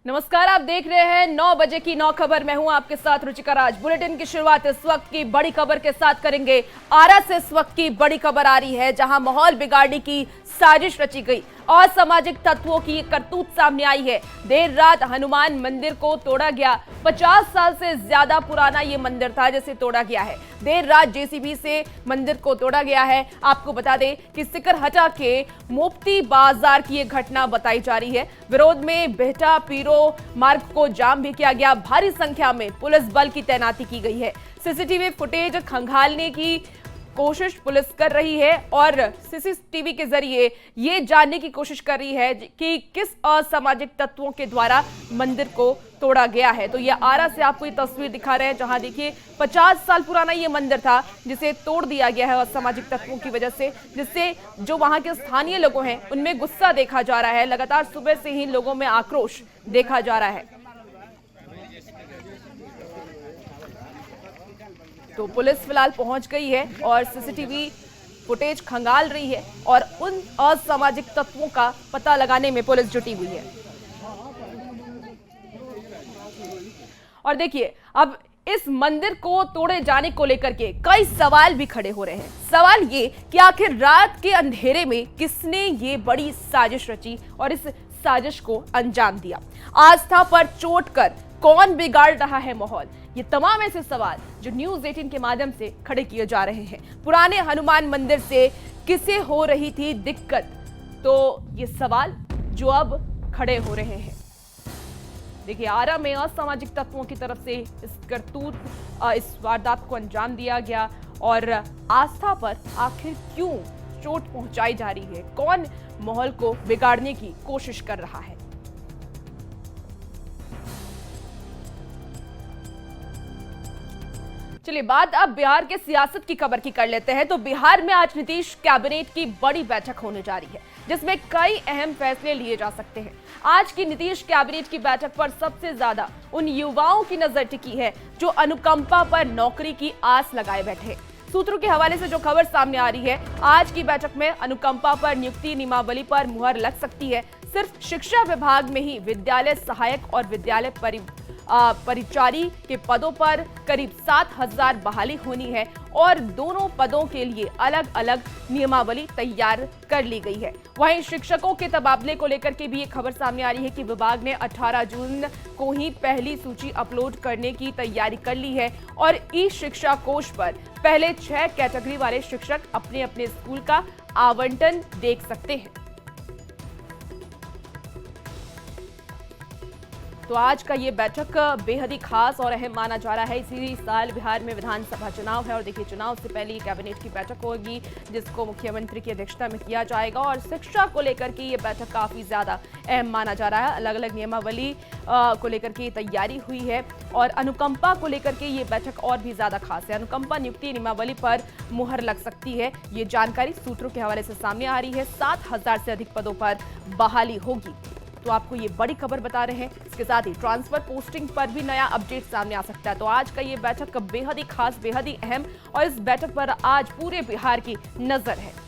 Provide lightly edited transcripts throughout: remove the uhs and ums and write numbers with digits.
नमस्कार, आप देख रहे हैं 9 बजे की 9 खबर। मैं हूं आपके साथ रुचिका राज। बुलेटिन की शुरुआत इस वक्त की बड़ी खबर के साथ करेंगे। आरा से इस वक्त की बड़ी खबर आ रही है, जहां माहौल बिगाड़ने की साजिश रची गई और सामाजिक तत्वों की करतूत सामने आई है। देर रात हनुमान मंदिर को तोड़ा गया। 50 साल से ज्यादा पुराना ये मंदिर था जिसे तोड़ा गया है। देर रात जेसीबी से मंदिर को तोड़ा गया है। आपको बता दें कि सिकरहटा के मोप्ती बाजार की ये घटना बताई जा रही है। विरोध में बेहटा पीरो मार्ग को जाम भी किया गया। भारी संख्या में पुलिस बल की तैनाती की गई है। सीसीटीवी फुटेज खंगालने की कोशिश पुलिस कर रही है और सीसीटीवी के जरिए ये जानने की कोशिश कर रही है कि किस असामाजिक तत्वों के द्वारा मंदिर को तोड़ा गया है। तो ये आरा से आपको ये तस्वीर दिखा रहे हैं, जहां देखिए 50 साल पुराना ये मंदिर था जिसे तोड़ दिया गया है असामाजिक तत्वों की वजह से, जिससे जो वहां के स्थानीय लोग हैं उनमें गुस्सा देखा जा रहा है। लगातार सुबह से ही लोगों में आक्रोश देखा जा रहा है। तो पुलिस फिलहाल पहुंच गई है और सीसीटीवी फुटेज खंगाल रही है और उन असामाजिक तत्वों का पता लगाने में पुलिस जुटी हुई है। और देखिए, अब इस मंदिर को तोड़े जाने को लेकर के कई सवाल भी खड़े हो रहे हैं। सवाल ये कि आखिर रात के अंधेरे में किसने ये बड़ी साजिश रची और इस साजिश को अंजाम दिया। आस्था पर चोट कर कौन बिगाड़ रहा है माहौल। ये तमाम ऐसे सवाल जो न्यूज़ 18 के माध्यम से खड़े किए जा रहे हैं। पुराने हनुमान मंदिर से किसे हो रही थी दिक्कत, तो ये सवाल जो अब खड़े हो रहे हैं। देखिए, आरा में असामाजिक तत्वों की तरफ से इस करतूत इस वारदात को अंजाम दिया गया और आस्था पर आखिर क्यों चोट पहुंचाई जा रही है, कौन माहौल को बिगाड़ने की कोशिश कर रहा है। चलिए, बात अब बिहार के सियासत की खबर की कर लेते हैं। तो बिहार में आज नीतीश कैबिनेट की बड़ी बैठक होने जा रही है, जिसमें कई अहम फैसले लिए जा सकते हैं। आज की नीतीश कैबिनेट की बैठक पर सबसे ज्यादा उन युवाओं की नजर टिकी है जो अनुकंपा पर नौकरी की आस लगाए बैठे। सूत्रों के हवाले से जो खबर सामने आ रही है, आज की बैठक में अनुकंपा पर नियुक्ति नियमावली पर मुहर लग सकती है। सिर्फ शिक्षा विभाग में ही विद्यालय सहायक और विद्यालय परिचारी के पदों पर करीब 7,000 बहाली होनी है और दोनों पदों के लिए अलग अलग नियमावली तैयार कर ली गई है। वहीं शिक्षकों के तबादले को लेकर के भी ये खबर सामने आ रही है कि विभाग ने 18 जून को ही पहली सूची अपलोड करने की तैयारी कर ली है और ई शिक्षा कोष पर पहले 6 कैटेगरी वाले शिक्षक अपने अपने स्कूल का आवंटन देख सकते हैं। तो आज का ये बैठक बेहद ही खास और अहम माना जा रहा है। इसी साल बिहार में विधानसभा चुनाव है और देखिए, चुनाव से पहले कैबिनेट की बैठक होगी जिसको मुख्यमंत्री की अध्यक्षता में किया जाएगा और शिक्षा को लेकर के ये बैठक काफी ज्यादा अहम माना जा रहा है। अलग अलग नियमावली को लेकर के तैयारी हुई है और अनुकंपा को लेकर के ये बैठक और भी ज्यादा खास है। अनुकंपा नियुक्ति नियमावली पर मुहर लग सकती है, ये जानकारी सूत्रों के हवाले से सामने आ रही है। 7,000 से अधिक पदों पर बहाली होगी। तो आपको ये बड़ी खबर बता रहे हैं। इसके साथ ही ट्रांसफर पोस्टिंग पर भी नया अपडेट सामने आ सकता है। तो आज का ये बैठक बेहद ही खास, बेहद ही अहम और इस बैठक पर आज पूरे बिहार की नजर है।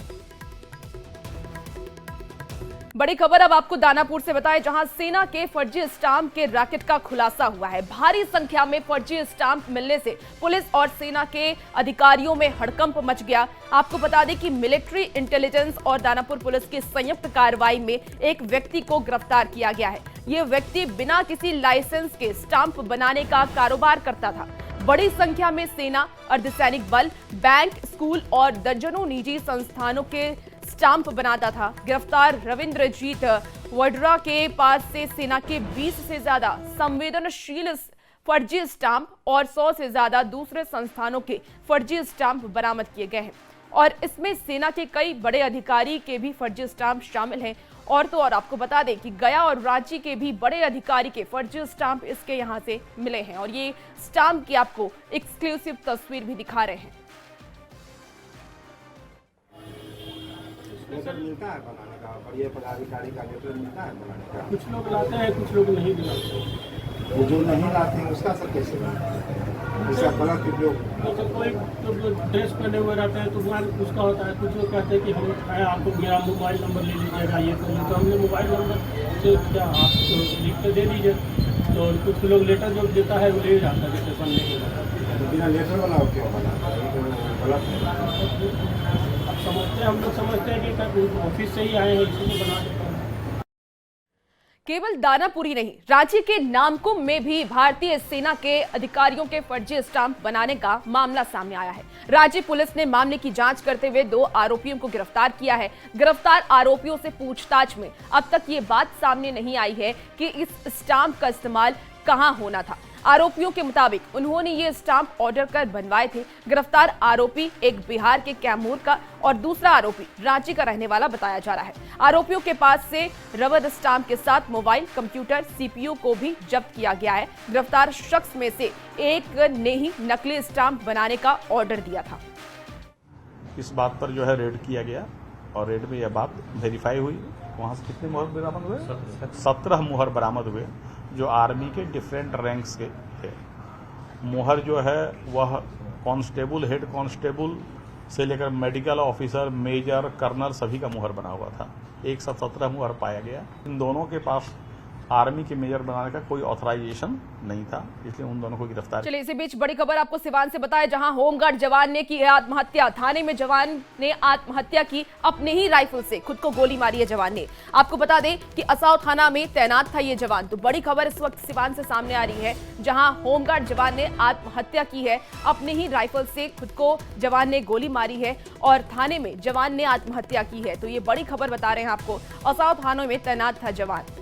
बड़ी खबर अब आपको दानापुर से बताएं, जहां सेना के फर्जी स्टाम्प के रैकेट का खुलासा हुआ है। भारी संख्या में फर्जी स्टाम्प मिलने से पुलिस और सेना के अधिकारियों में हड़कंप मच गया। आपको बता दें कि मिलिट्री इंटेलिजेंस और दानापुर पुलिस की संयुक्त कार्रवाई में एक व्यक्ति को गिरफ्तार किया गया है। ये व्यक्ति बिना किसी लाइसेंस के स्टाम्प बनाने का कारोबार करता था। बड़ी संख्या में सेना, अर्धसैनिक बल, बैंक, स्कूल और दर्जनों निजी संस्थानों के स्टाम्प बनाता था। गिरफ्तार रविंद्रजीत वड्रा के पास से सेना के 20 से ज्यादा संवेदनशील फर्जी स्टाम्प और 100 से ज्यादा दूसरे संस्थानों के फर्जी स्टाम्प बरामद किए गए हैं और इसमें सेना के कई बड़े अधिकारी के भी फर्जी स्टाम्प शामिल हैं। और तो और आपको बता दें कि गया और रांची के भी बड़े अधिकारी के फर्जी स्टाम्प इसके यहाँ से मिले हैं और ये स्टाम्प की आपको एक्सक्लूसिव तस्वीर भी दिखा रहे हैं। लेटर मिलता है बनाने का, बड़े पदाधिकारी का लेटर मिलता है बनाने का। कुछ लोग लाते हैं, कुछ लोग नहीं भी लाते हैं। वो जो नहीं लाते हैं उसका सब कैसे बनता है? जैसे गलत उपयोग, तो कोई तो ड्रेस पहने हुए रहते हैं तो हमारे उसका होता है। कुछ लोग कहते हैं कि हम आपको मेरा मोबाइल नंबर ले लीजिएगा, ये कर लीजिए। तो हमने मोबाइल नंबर से क्या आप तो लिख कर दे दीजिए, तो कुछ लोग लेटर जो देता है वो ले जाता है जैसे बनने के बाद। बिना लेटर बनाओ क्यों बना, ये तो गलत है। अब समझते हैं, हम लोग समझते हैं कि ऑफिस से ही आए हैं इसीलिए बना देते हैं। केवल दानापुरी नहीं, रांची के नामकुम में भी भारतीय सेना के अधिकारियों के फर्जी स्टाम्प बनाने का मामला सामने आया है। रांची पुलिस ने मामले की जांच करते हुए 2 आरोपियों को गिरफ्तार किया है। गिरफ्तार आरोपियों से पूछताछ में अब तक ये बात सामने नहीं आई है कि इस स्टाम्प का इस्तेमाल कहां होना था। आरोपियों के मुताबिक उन्होंने ये स्टाम्प ऑर्डर कर बनवाए थे। गिरफ्तार आरोपी एक बिहार के कैमूर का और दूसरा आरोपी रांची का रहने वाला बताया जा रहा है। आरोपियों के पास से रबर स्टाम्प के साथ मोबाइल, कंप्यूटर, सीपीयू को भी जब्त किया गया है। गिरफ्तार शख्स में से एक ने ही नकली स्टाम्प बनाने का ऑर्डर दिया था। इस बात पर जो है रेड किया गया और रेड में यह बात वेरीफाई हुई। वहाँ से कितने मुहर बरामद हुए? 17 मुहर बरामद हुए जो आर्मी के डिफरेंट रैंक्स के थे। मुहर जो है वह कांस्टेबल, हेड कांस्टेबल से लेकर मेडिकल ऑफिसर, मेजर, कर्नल सभी का मुहर बना हुआ था। 117 मुहर पाया गया। इन दोनों के पास आर्मी के मेजर बनाने का कोई ऑथराइजेशन नहीं था, इसलिए उन दोनों को गिरफ्तार। चलिए, इसी बीच बड़ी खबर आपको सिवान से बताएं, जहां होमगार्ड जवान ने की है आत्महत्या। थाने में जवान ने आत्महत्या की, अपने ही राइफल से खुद को गोली मारी है जवान ने। आपको बता दें कि असाव थाना में तैनात था ये जवान। तो बड़ी खबर इस वक्त सिवान से सामने आ रही है, जहां होमगार्ड जवान ने आत्महत्या की है। अपने ही राइफल से खुद को जवान ने गोली मारी है और थाने में जवान ने आत्महत्या की है। तो ये बड़ी खबर बता रहे हैं आपको, असाव थानों में तैनात था जवान।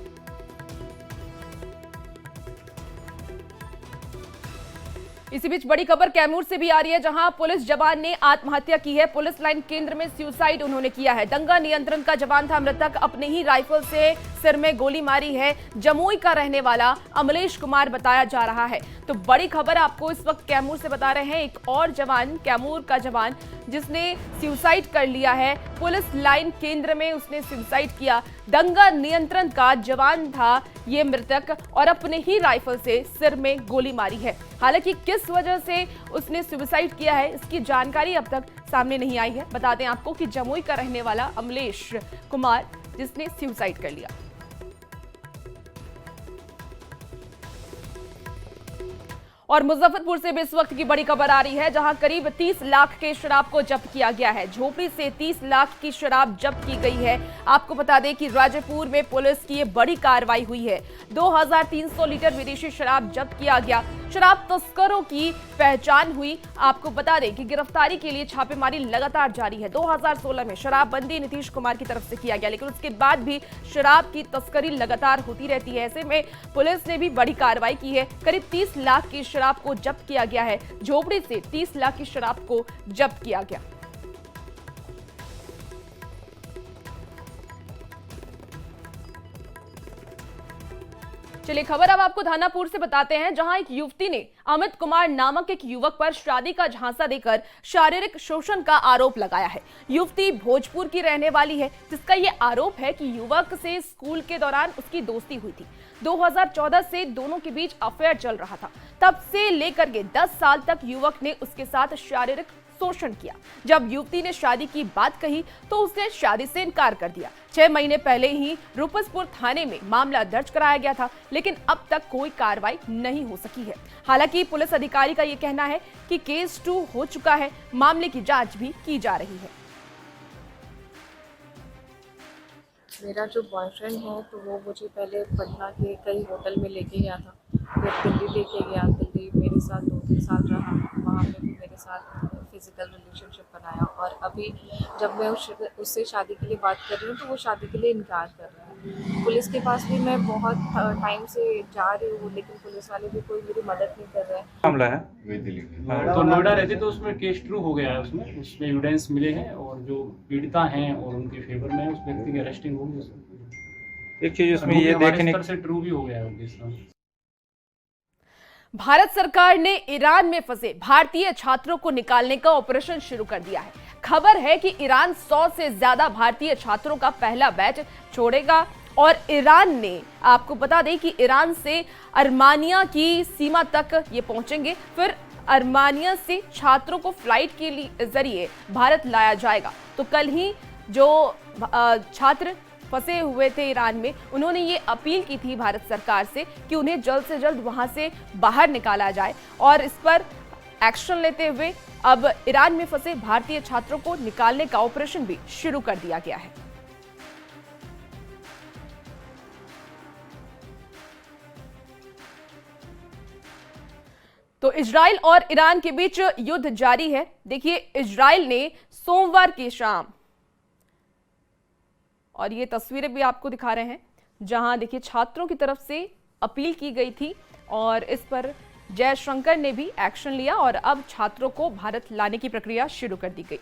इसी बीच बड़ी खबर कैमूर से भी आ रही है, जहां पुलिस जवान ने आत्महत्या की है। पुलिस लाइन केंद्र में सुसाइड उन्होंने किया है। दंगा नियंत्रण का जवान था मृतक, अपने ही राइफल से सिर में गोली मारी है। जमुई का रहने वाला अमलेश कुमार बताया जा रहा है। तो बड़ी खबर आपको इस वक्त कैमूर से बता रहे हैं, एक और जवान, कैमूर का जवान जिसने सुसाइड कर लिया है। पुलिस लाइन केंद्र में उसने सुसाइड किया। दंगा नियंत्रण का जवान था ये मृतक और अपने ही राइफल से सिर में गोली मारी है। हालांकि किस वजह से उसने सुसाइड किया है इसकी जानकारी अब तक सामने नहीं आई है। बता दें आपको कि जमुई का रहने वाला अमलेश कुमार जिसने सुसाइड कर लिया। और मुजफ्फरपुर से भी इस वक्त की बड़ी खबर आ रही है, जहां करीब 30 लाख के शराब को जब्त किया गया है। झोपड़ी से 30 लाख की शराब जब्त की गई है। आपको बता दें कि राजापुर में पुलिस की ये बड़ी कार्रवाई हुई है। 2300 लीटर विदेशी शराब जब्त किया गया। शराब तस्करों की पहचान हुई। आपको बता दें कि गिरफ्तारी के लिए छापेमारी लगातार जारी है। 2016 में शराबबंदी नीतीश कुमार की तरफ से किया गया, लेकिन उसके बाद भी शराब की तस्करी लगातार होती रहती है। ऐसे में पुलिस ने भी बड़ी कार्रवाई की है। करीब 30 लाख की शराब को जब्त किया गया है। झोपड़ी से 30 लाख की शराब को जब्त किया गया। चलिए, खबर अब आपको धानापुर से बताते हैं, जहां एक युवती ने अमित कुमार नामक एक युवक पर शादी का झांसा देकर शारीरिक शोषण का आरोप लगाया है। युवती भोजपुर की रहने वाली है, जिसका यह आरोप है कि युवक से स्कूल के दौरान उसकी दोस्ती हुई थी। 2014 से दोनों के बीच अफेयर चल रहा था। तब से लेकर के 10 साल तक युवक ने उसके साथ शारीरिक शोषण किया। जब युवती ने शादी की बात कही तो उसने शादी से इनकार कर दिया। 6 महीने पहले ही रूपसपुर थाने में मामला दर्ज कराया गया था, लेकिन अब तक कोई कार्रवाई नहीं हो सकी है। हालांकि पुलिस अधिकारी का यह कहना है कि केस 2 हो चुका है, मामले की जांच भी की जा रही है। मेरा जो बॉयफ्रेंड है तो वो मुझे पहले पटना के कई होटल में लेके गया था, फिर दिल्ली लेके गया। दिल्ली मेरे साथ 2-3 साल रहा, वहाँ पे भी मेरे साथ फिजिकल रिलेशनशिप बनाया। और अभी जब मैं उससे शादी के लिए बात कर रही हूँ तो वो शादी के लिए इनकार कर रहा है। पुलिस के पास भी मैं बहुत टाइम से जा रही हूँ, लेकिन पुलिस वाले भी कोई मेरी मदद नहीं कर रहे हैं। मामला है तो नोएडा रहते तो उसमें केस ट्रू हो गया है। उसमें एविडेंस मिले हैं और जो पीड़िता हैं और उनके फेवर में उस व्यक्ति की अरेस्टिंग होगी। एक चीज उसमें ये देखने से ट्रू भी हो गया है केस। भारत सरकार ने ईरान में फंसे भारतीय छात्रों को निकालने का ऑपरेशन शुरू कर दिया है। खबर है कि ईरान 100 से ज्यादा भारतीय छात्रों का पहला बैच छोड़ेगा और ईरान ने, आपको बता दें कि ईरान से अर्मानिया की सीमा तक ये पहुंचेंगे। फिर अर्मानिया से छात्रों को फ्लाइट के जरिए भारत लाया जाएगा। तो कल ही जो छात्र फंसे हुए थे ईरान में, उन्होंने ये अपील की थी भारत सरकार से कि उन्हें जल्द से जल्द वहां से बाहर निकाला जाए और इस पर एक्शन लेते हुए अब ईरान में फंसे भारतीय छात्रों को निकालने का ऑपरेशन भी शुरू कर दिया गया है। तो इजराइल और ईरान के बीच युद्ध जारी है। देखिए, इजराइल ने सोमवार की शाम, और ये तस्वीरें भी आपको दिखा रहे हैं, जहां देखिए छात्रों की तरफ से अपील की गई थी और इस पर जयशंकर ने भी एक्शन लिया और अब छात्रों को भारत लाने की प्रक्रिया शुरू कर दी गई।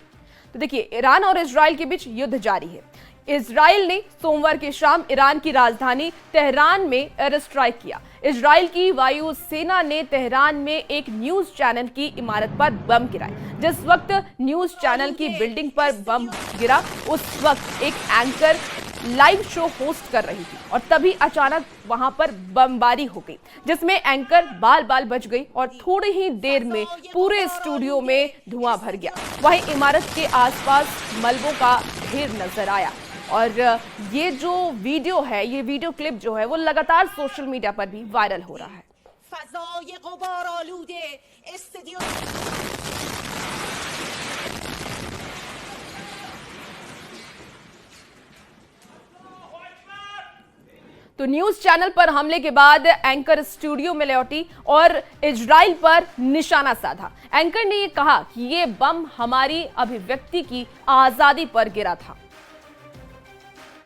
तो देखिए, ईरान और इजराइल के बीच युद्ध जारी है। इजराइल ने सोमवार की शाम ईरान की राजधानी तेहरान में एयर स्ट्राइक किया। इजराइल की वायु सेना ने तेहरान में एक न्यूज चैनल की इमारत पर बम गिराए। जिस वक्त न्यूज चैनल की बिल्डिंग पर बम गिरा, उस वक्त एक एंकर लाइव शो होस्ट कर रही थी और तभी अचानक वहां पर बमबारी हो गई, जिसमें एंकर बाल बाल बच गई और थोड़ी ही देर में पूरे स्टूडियो में धुआं भर गया। वहीं इमारत के आसपास मलबों का ढेर नजर आया और ये जो वीडियो है, ये वीडियो क्लिप जो है वो लगातार सोशल मीडिया पर भी वायरल हो रहा है। तो न्यूज चैनल पर हमले के बाद एंकर स्टूडियो में लौटी और इजराइल पर निशाना साधा। एंकर ने ये कहा कि ये बम हमारी अभिव्यक्ति की आजादी पर गिरा था।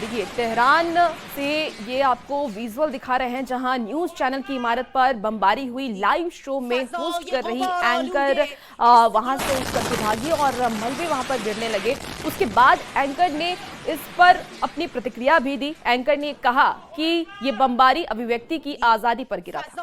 देखिए, तेहरान से ये आपको विजुअल दिखा रहे हैं जहां न्यूज चैनल की इमारत पर बमबारी हुई। लाइव शो में होस्ट कर रही एंकर वहां से उठकर भागी और मलबे वहां पर गिरने लगे। उसके बाद एंकर ने इस पर अपनी प्रतिक्रिया भी दी। एंकर ने कहा कि ये बमबारी अभिव्यक्ति की आजादी पर गिरा था।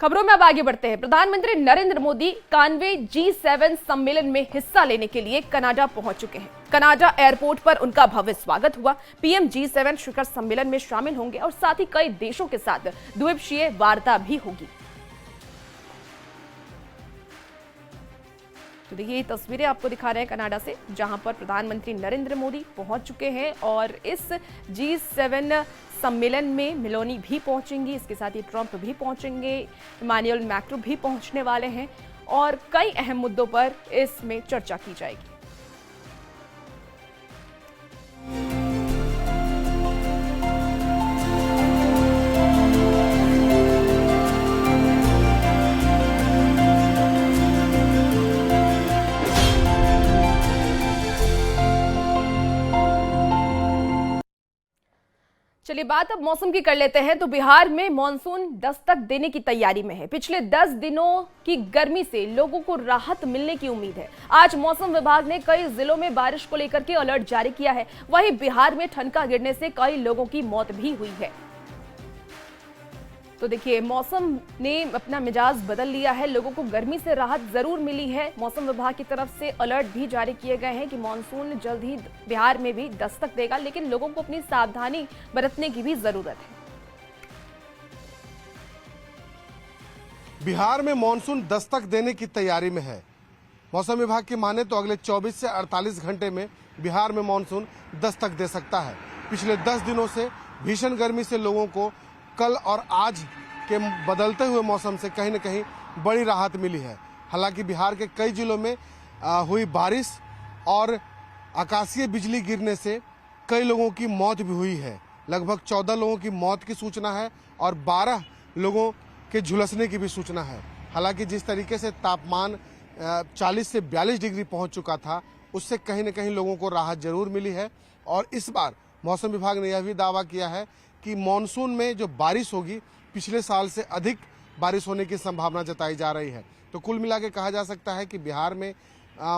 खबरों में अब आगे बढ़ते हैं। प्रधानमंत्री नरेंद्र मोदी कानवे G7 सम्मेलन में हिस्सा लेने के लिए कनाडा पहुंच चुके हैं। कनाडा एयरपोर्ट पर उनका भव्य स्वागत हुआ। पीएम G7 शिखर सम्मेलन में शामिल होंगे और साथ ही कई देशों के साथ द्विपक्षीय वार्ता भी होगी। तो देखिए, ये तस्वीरें आपको दिखा रहे हैं कनाडा से, जहां पर प्रधानमंत्री नरेंद्र मोदी पहुंच चुके हैं और इस G7 सम्मेलन में मेलोनी भी पहुंचेंगी, इसके साथ ही ट्रंप भी पहुंचेंगे, इमानुएल मैक्रो भी पहुंचने वाले हैं और कई अहम मुद्दों पर इसमें चर्चा की जाएगी। चलिए बात अब मौसम की कर लेते हैं। तो बिहार में मॉनसून दस्तक देने की तैयारी में है। पिछले 10 दिनों की गर्मी से लोगों को राहत मिलने की उम्मीद है। आज मौसम विभाग ने कई जिलों में बारिश को लेकर के अलर्ट जारी किया है। वहीं बिहार में ठनका गिरने से कई लोगों की मौत भी हुई है। तो देखिए, मौसम ने अपना मिजाज बदल लिया है। लोगों को गर्मी से राहत जरूर मिली है। मौसम विभाग की तरफ से अलर्ट भी जारी किए गए हैं कि मॉनसून जल्द ही बिहार में भी दस्तक देगा, लेकिन लोगों को अपनी सावधानी बरतने की भी जरूरत है। बिहार में मॉनसून दस्तक देने की तैयारी में है। मौसम विभाग की माने तो अगले 24 से 48 घंटे में बिहार में मॉनसून दस्तक दे सकता है। पिछले 10 दिनों से भीषण गर्मी से लोगों को कल और आज के बदलते हुए मौसम से कहीं न कहीं बड़ी राहत मिली है। हालांकि बिहार के कई जिलों में हुई बारिश और आकाशीय बिजली गिरने से कई लोगों की मौत भी हुई है। लगभग 14 लोगों की मौत की सूचना है और 12 लोगों के झुलसने की भी सूचना है। हालांकि जिस तरीके से तापमान 40 से 42 डिग्री पहुंच चुका था, उससे कहीं न कहीं लोगों को राहत जरूर मिली है। और इस बार मौसम विभाग ने यह भी दावा किया है कि मॉनसून में जो बारिश होगी, पिछले साल से अधिक बारिश होने की संभावना जताई जा रही है। तो कुल मिला के कहा जा सकता है कि बिहार में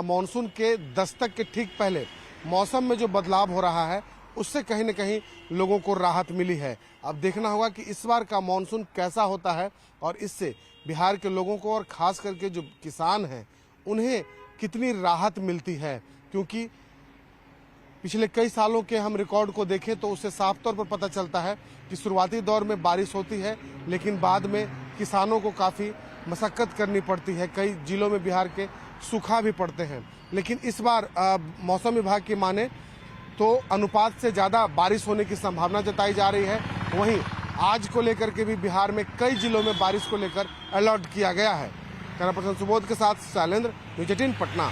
मॉनसून के दस्तक के ठीक पहले मौसम में जो बदलाव हो रहा है, उससे कहीं न कहीं लोगों को राहत मिली है। अब देखना होगा कि इस बार का मॉनसून कैसा होता है और इससे बिहार के लोगों को और खास करके जो किसान हैं उन्हें कितनी राहत मिलती है, क्योंकि पिछले कई सालों के हम रिकॉर्ड को देखें तो उससे साफ तौर पर पता चलता है कि शुरुआती दौर में बारिश होती है, लेकिन बाद में किसानों को काफ़ी मशक्कत करनी पड़ती है। कई जिलों में बिहार के सूखा भी पड़ते हैं, लेकिन इस बार मौसम विभाग की माने तो अनुपात से ज़्यादा बारिश होने की संभावना जताई जा रही है। वहीं आज को लेकर के भी बिहार में कई जिलों में बारिश को लेकर अलर्ट किया गया है। कैमरा पर्सन सुबोध के साथ शैलेंद्र, न्यूज़ 18 पटना।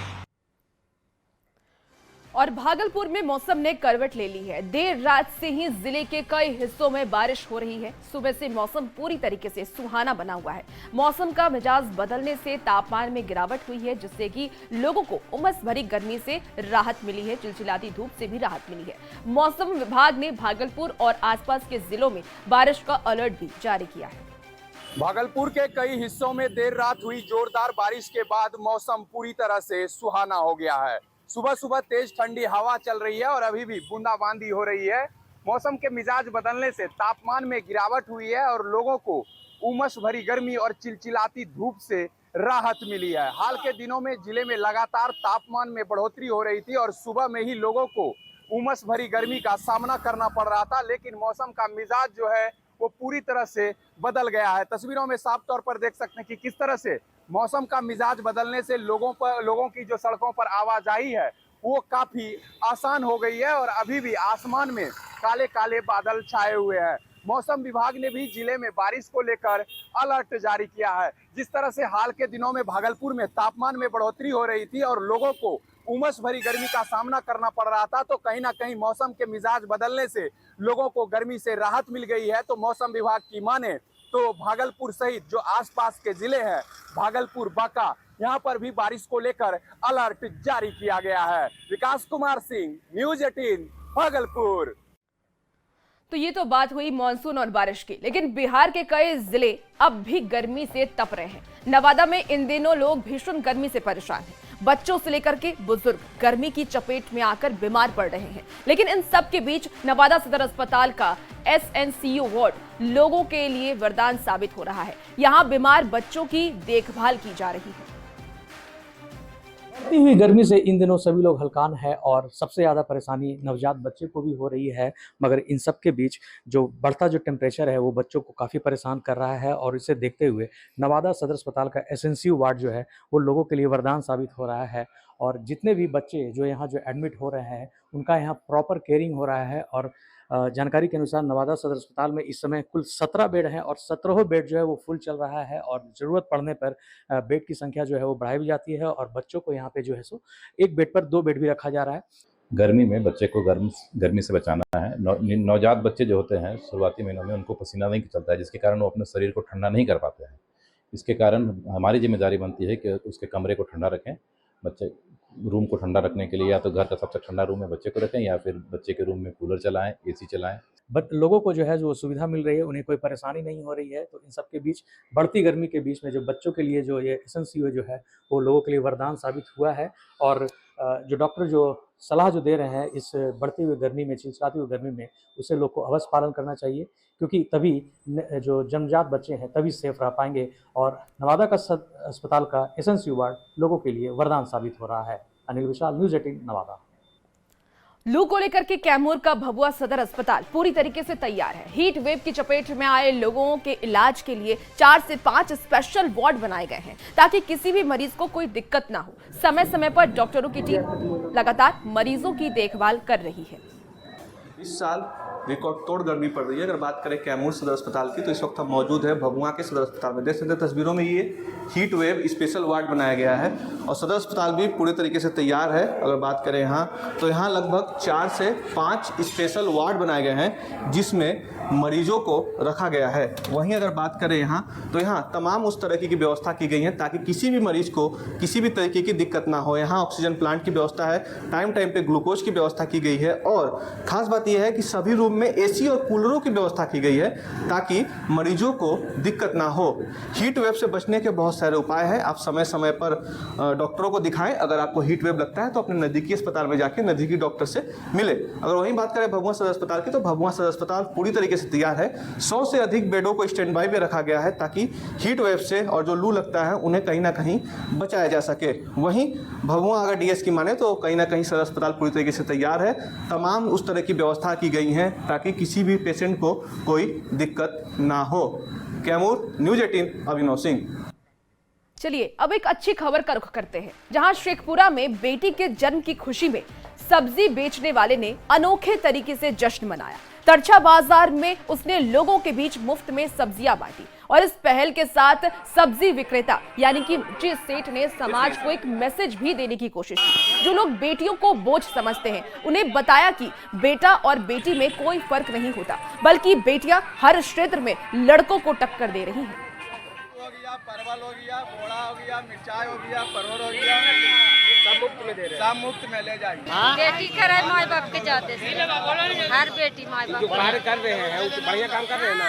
और भागलपुर में मौसम ने करवट ले ली है। देर रात से ही जिले के कई हिस्सों में बारिश हो रही है। सुबह से मौसम पूरी तरीके से सुहाना बना हुआ है। मौसम का मिजाज बदलने से तापमान में गिरावट हुई है, जिससे कि लोगों को उमस भरी गर्मी से राहत मिली है। चिलचिलाती धूप से भी राहत मिली है। मौसम विभाग ने भागलपुर और आसपास के जिलों में बारिश का अलर्ट भी जारी किया है। भागलपुर के कई हिस्सों में देर रात हुई जोरदार बारिश के बाद मौसम पूरी तरह से सुहाना हो गया है। सुबह सुबह तेज ठंडी हवा चल रही है और अभी भी बूंदाबांदी हो रही है। मौसम के मिजाज बदलने से तापमान में गिरावट हुई है और लोगों को उमस भरी गर्मी और चिलचिलाती धूप से राहत मिली है। हाल के दिनों में जिले में लगातार तापमान में बढ़ोतरी हो रही थी और सुबह में ही लोगों को उमस भरी गर्मी का सामना करना पड़ रहा था, लेकिन मौसम का मिजाज जो है वो पूरी तरह से बदल गया है। तस्वीरों में साफ तौर पर देख सकते हैं कि किस तरह से मौसम का मिजाज बदलने से लोगों की जो सड़कों पर आवाजाही है वो काफी आसान हो गई है और अभी भी आसमान में काले काले बादल छाए हुए हैं। मौसम विभाग ने भी जिले में बारिश को लेकर अलर्ट जारी किया है। जिस तरह से हाल के दिनों में भागलपुर में तापमान में बढ़ोतरी हो रही थी और लोगों को उमस भरी गर्मी का सामना करना पड़ रहा था, तो कहीं ना कहीं मौसम के मिजाज बदलने से लोगों को गर्मी से राहत मिल गई है। तो मौसम विभाग की माने तो भागलपुर सहित जो आसपास के जिले हैं, भागलपुर, बांका, यहाँ पर भी बारिश को लेकर अलर्ट जारी किया गया है। विकास कुमार सिंह, न्यूज़ 18 भागलपुर। तो ये तो बात हुई मानसून और बारिश की, लेकिन बिहार के कई जिले अब भी गर्मी से तप रहे हैं। नवादा में इन दिनों लोग भीषण गर्मी से परेशान हैं। बच्चों से लेकर के बुजुर्ग गर्मी की चपेट में आकर बीमार पड़ रहे हैं। लेकिन इन सब के बीच नवादा सदर अस्पताल का SNCU वार्ड लोगों के लिए वरदान साबित हो रहा है। यहाँ बीमार बच्चों की देखभाल की जा रही है। बढ़ती हुई गर्मी से इन दिनों सभी लोग हलकान है और सबसे ज़्यादा परेशानी नवजात बच्चे को भी हो रही है। मगर इन सब के बीच जो बढ़ता जो टेम्परेचर है वो बच्चों को काफ़ी परेशान कर रहा है और इसे देखते हुए नवादा सदर अस्पताल का SNCU वार्ड जो है वो लोगों के लिए वरदान साबित हो रहा है। और जितने भी बच्चे जो यहाँ जो एडमिट हो रहे हैं उनका यहाँ प्रॉपर केयरिंग हो रहा है। और जानकारी के अनुसार नवादा सदर अस्पताल में इस समय कुल 17 बेड हैं और 17 बेड जो है वो फुल चल रहा है और ज़रूरत पड़ने पर बेड की संख्या जो है वो बढ़ाई भी जाती है और बच्चों को यहाँ पे जो है सो एक बेड पर 2 बेड भी रखा जा रहा है। गर्मी में बच्चे को गर्मी से बचाना है। नवजात बच्चे जो होते हैं शुरुआती महीनों में उनको पसीना नहीं चलता है, जिसके कारण वो अपने शरीर को ठंडा नहीं कर पाते हैं। इसके कारण हमारी जिम्मेदारी बनती है कि उसके कमरे को ठंडा रखें। बच्चे रूम को ठंडा रखने के लिए या तो घर का सबसे ठंडा रूम में बच्चे को रखें या फिर बच्चे के रूम में कूलर चलाएं, AC चलाएं। बट लोगों को जो है जो सुविधा मिल रही है, उन्हें कोई परेशानी नहीं हो रही है। तो इन सब के बीच बढ़ती गर्मी के बीच में जो बच्चों के लिए जो ये SNCU जो है वो लोगों के लिए वरदान साबित हुआ है। और जो डॉक्टर जो सलाह जो दे रहे हैं इस बढ़ती हुई गर्मी में, चिलचिलाती हुई गर्मी में, उसे लोग को अवश्य पालन करना चाहिए, क्योंकि तभी जो जन्मजात बच्चे हैं तभी सेफ रह पाएंगे। और नवादा का अस्पताल का SNCU वार्ड लोगों के लिए वरदान साबित हो रहा है। अनिल विशाल, न्यूज़ 18 नवादा। लू को लेकर के कैमूर का भभुआ सदर अस्पताल पूरी तरीके से तैयार है। हीट वेव की चपेट में आए लोगों के इलाज के लिए 4 से 5 स्पेशल वार्ड बनाए गए हैं, ताकि किसी भी मरीज को कोई दिक्कत ना हो। समय समय पर डॉक्टरों की टीम लगातार मरीजों की देखभाल कर रही है। इस साल रिकॉर्ड तोड़ गर्मी पड़ रही है। अगर बात करें कैमूर सदर अस्पताल की, तो इस वक्त हम मौजूद है भभुआ के सदर अस्पताल में। देख सकते हैं तस्वीरों में ये हीट वेव स्पेशल वार्ड बनाया गया है और सदर अस्पताल भी पूरे तरीके से तैयार है। अगर बात करें यहाँ, तो यहाँ लगभग 4 से 5 स्पेशल वार्ड बनाए गए हैं जिसमें मरीजों को रखा गया है। वहीं अगर बात करें यहाँ, तो यहाँ तमाम उस तरह की व्यवस्था की गई है ताकि किसी भी मरीज को किसी भी तरीके की दिक्कत ना हो। यहाँ ऑक्सीजन प्लांट की व्यवस्था है, टाइम टाइम पे ग्लूकोज की व्यवस्था की गई है और ख़ास बात यह है कि सभी रूम रूम में एसी और कूलरों की व्यवस्था की गई है ताकि मरीजों को दिक्कत ना हो। हीट वेव से बचने के बहुत सारे उपाय हैं। आप समय समय पर डॉक्टरों को दिखाएं। अगर आपको हीट वेव लगता है तो अपने नज़दीकी अस्पताल में जाके नज़दीकी डॉक्टर से मिले। अगर वहीं बात करें भभुआ सदर अस्पताल की, तो भभुआ सदर अस्पताल पूरी तरीके से तैयार है। 100 से अधिक बेडों को स्टैंड बाई पे रखा गया है ताकि हीट वेव से और जो लू लगता है उन्हें कहीं ना कहीं बचाया जा सके। वहीं भभुआ अगर डीएस की माने तो कहीं ना कहीं सदर अस्पताल पूरी तरीके से तैयार है। तमाम उस तरह की व्यवस्था की गई है ताकि किसी भी पेशेंट को कोई दिक्कत ना हो। कैमूर, न्यूज़ 18, अभिनव सिंह। चलिए अब एक अच्छी खबर का रुख करते हैं, जहां शेखपुरा में बेटी के जन्म की खुशी में सब्जी बेचने वाले ने अनोखे तरीके से जश्न मनाया। तरछा बाजार में उसने लोगों के बीच मुफ्त में सब्जियां बांटी और इस पहल के साथ सब्जी विक्रेता यानी कि जिस सेठ ने समाज को एक मैसेज भी देने की कोशिश की। जो लोग बेटियों को बोझ समझते हैं उन्हें बताया कि बेटा और बेटी में कोई फर्क नहीं होता, बल्कि बेटियां हर क्षेत्र में लड़कों को टक्कर दे रही हैं। हो गया, परवल हो गया, बोड़ा हो गया, मिर्चाई हो गया, परवल हो गया, सब मुफ्त में दे रहे हैं। सब मुफ्त में ले जाएंगे। बेटी करे माँ बाप के जाते हर बेटी माँ बाप जो कार्य कर रहे हैं बढ़िया काम कर रहे हैं ना।